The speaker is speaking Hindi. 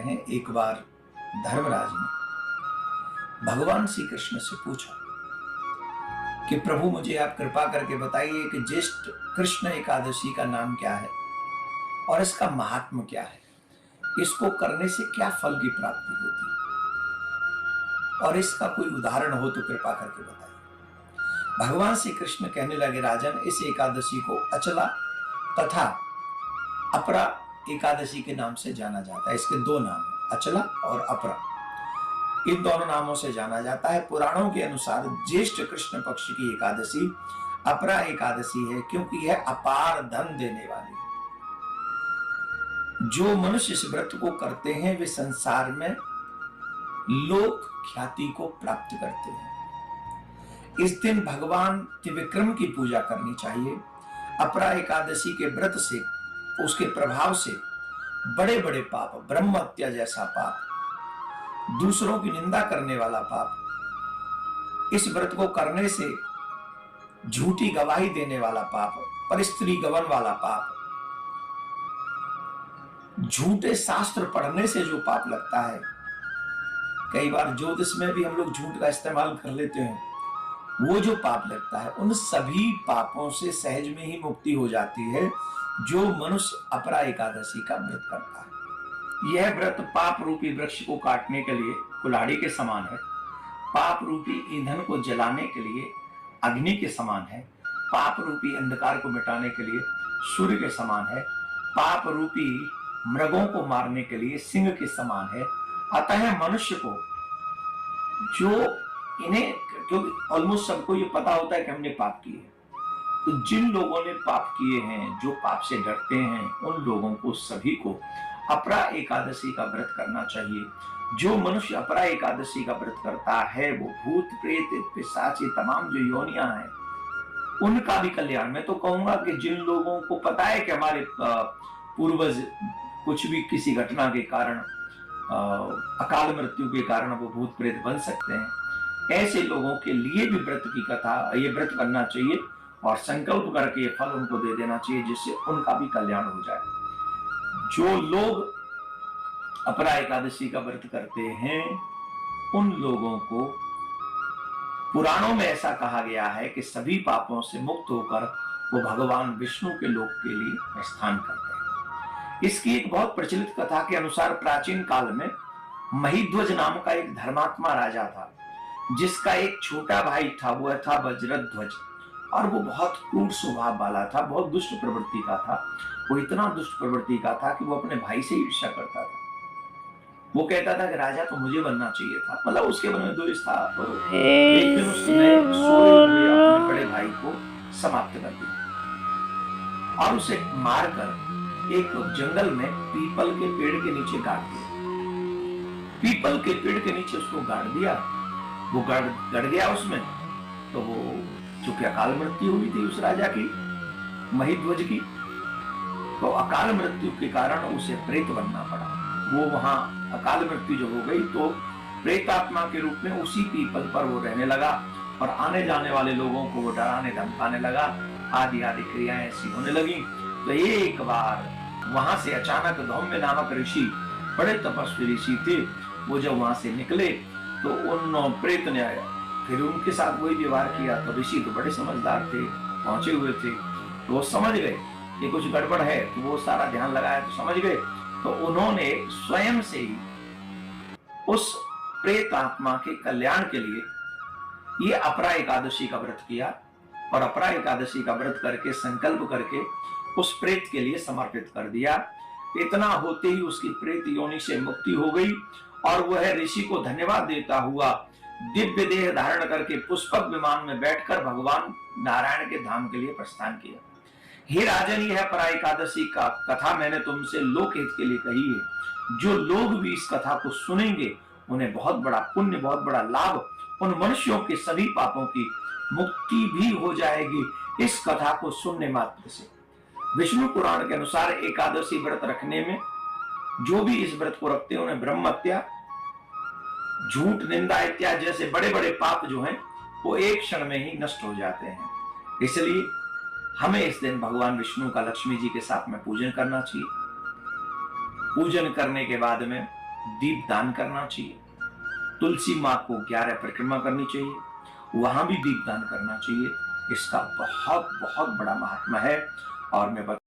हैं, एक बार धर्मराज ने भगवान श्री कृष्ण से पूछा कि प्रभु मुझे आप कृपा करके बताइए कि ज्येष्ठ कृष्ण एकादशी का नाम क्या है और इसका महात्म्य क्या है, इसको करने से क्या फल की प्राप्ति होती है और इसका कोई उदाहरण हो तो कृपा करके बताइए। भगवान श्री कृष्ण कहने लगे, राजन, इस एकादशी को अचला तथा अपरा एकादशी के नाम से जाना जाता है। इसके दो नाम हैं, अचला और अपरा। इन दोनों नामों से जाना जाता है। पुराणों के अनुसार ज्येष्ठ कृष्ण पक्ष की एकादशी अपरा एकादशी है, क्योंकि यह अपार धन देने वाली है। जो मनुष्य इस व्रत को करते हैं वे संसार में लोक ख्याति को प्राप्त करते हैं। इस दिन भगवान त्रिविक्रम की पूजा करनी चाहिए। अपरा एकादशी के व्रत से, उसके प्रभाव से बड़े बड़े पाप, ब्रह्म हत्या जैसा पाप, दूसरों की निंदा करने वाला पाप, इस व्रत को करने से झूठी गवाही देने वाला पाप, परस्त्री गमन वाला पाप, झूठे शास्त्र पढ़ने से जो पाप लगता है, कई बार ज्योतिष में भी हम लोग झूठ का इस्तेमाल कर लेते हैं, वो जो पाप लगता है, उन सभी पापों से सहज में ही मुक्ति हो जाती है जो मनुष्य अपरा एकादशी का व्रत करता है। यह व्रत पाप रूपी वृक्ष को काटने के लिए कुल्हाड़ी के समान है, पाप रूपी ईंधन को जलाने के लिए अग्नि के समान है, पाप रूपी अंधकार को मिटाने के लिए सूर्य के समान है, पाप रूपी मृगों को मारने के लिए सिंह के समान है। अतः मनुष्य को, जो इन्हें, क्योंकि ऑलमोस्ट सबको ये पता होता है कि हमने पाप किए हैं, तो जिन लोगों ने पाप किए हैं, जो पाप से डरते हैं, उन लोगों को सभी को अपरा एकादशी का व्रत करना चाहिए। जो मनुष्य अपरा एकादशी का व्रत करता है वो भूत प्रेत पिशाच तमाम जो योनियां हैं उनका भी कल्याण। मैं तो कहूंगा कि जिन लोगों को पता है कि हमारे पूर्वज कुछ भी किसी घटना के कारण, अकाल मृत्यु के कारण वो भूत प्रेत बन सकते हैं, ऐसे लोगों के लिए भी व्रत की कथा, ये व्रत करना चाहिए और संकल्प करके ये फल उनको दे देना चाहिए, जिससे उनका भी कल्याण हो जाए। जो लोग अपरा एकादशी का व्रत करते हैं उन लोगों को पुराणों में ऐसा कहा गया है कि सभी पापों से मुक्त होकर वो भगवान विष्णु के लोक के लिए प्रस्थान करते हैं। इसकी एक बहुत प्रचलित कथा के अनुसार प्राचीन काल में महिध्वज नाम का एक धर्मात्मा राजा था, जिसका एक छोटा भाई था, वह था वज्रध्वज, और वो बहुत क्रूर स्वभाव वाला था, बहुत दुष्ट प्रवृत्ति का था। वो इतना दुष्ट प्रवृत्ति का था कि वो अपने भाई से ईर्ष्या करता था। वो कहता था कि राजा तो मुझे बनना चाहिए था, मतलब उसके मन में द्वेष था, लेकिन उसने सोए हुए अपने बड़े भाई को समाप्त कर दिया और उसे मारकर एक जंगल में पीपल के पेड़ के नीचे गाड़ दिया। पीपल के पेड़ के नीचे उसको गाड़ दिया। वो गड़ गया उसमें, तो वो चूंकि अकाल मृत्यु हुई थी उस राजा की, महिध्वज की, तो अकाल मृत्यु के कारण उसे प्रेत बनना पड़ा। वो वहां अकाल मृत्यु जब हो गई तो प्रेतात्मा के रूप में उसी पीपल पर वो रहने लगा और आने जाने वाले लोगों को वो डराने धमकाने लगा, आदि आदि क्रियाएं ऐसी होने लगी। तो एक बार वहां से अचानक धौम्य नामक ऋषि, बड़े तपस्वी ऋषि थे, वो जब वहां से निकले तो उन प्रेत ने आया, फिर उनके साथ वही व्यवहार किया। तो ऋषि तो बड़े समझदार थे, पहुंचे हुए थे, तो वो समझ गए कि कुछ गड़बड़ है, तो वो सारा ध्यान लगाया तो समझ गए। तो उन्होंने स्वयं से ही उस प्रेत आत्मा के कल्याण के लिए ये अपरा एकादशी का व्रत किया और अपरा एकादशी का व्रत करके संकल्प करके उस प्रेत के लिए समर्पित कर दिया। इतना होते ही उसकी प्रेत योनि से मुक्ति हो गई और वह ऋषि को धन्यवाद देता हुआ दिव्य देह धारण करके पुष्पक विमान में बैठकर भगवान नारायण के धाम के लिए प्रस्थान किया। हे राजन, यह अपरा एकादशी का कथा मैंने तुमसे लोकहित के लिए कही है। जो लोग भी इस कथा को सुनेंगे उन्हें बहुत बड़ा पुण्य, बहुत बड़ा लाभ, उन मनुष्यों के सभी पापों की मुक्ति भी हो जाएगी इस कथा को सुनने मात्र से। विष्णु पुराण के अनुसार एकादशी व्रत रखने में जो भी इस व्रत को रखते हैं उन्हें ब्रह्म हत्या, झूठ, निंदा इत्यादि जैसे बड़े बड़े पाप जो हैं वो एक क्षण में ही नष्ट हो जाते हैं। इसलिए हमें इस दिन भगवान विष्णु का लक्ष्मी जी के साथ में पूजन करना चाहिए। पूजन करने के बाद में दीप दान करना चाहिए, तुलसी माँ को 11 परिक्रमा करनी चाहिए, वहां भी दीप दान करना चाहिए। इसका बहुत बहुत बड़ा महात्मा है। और मैं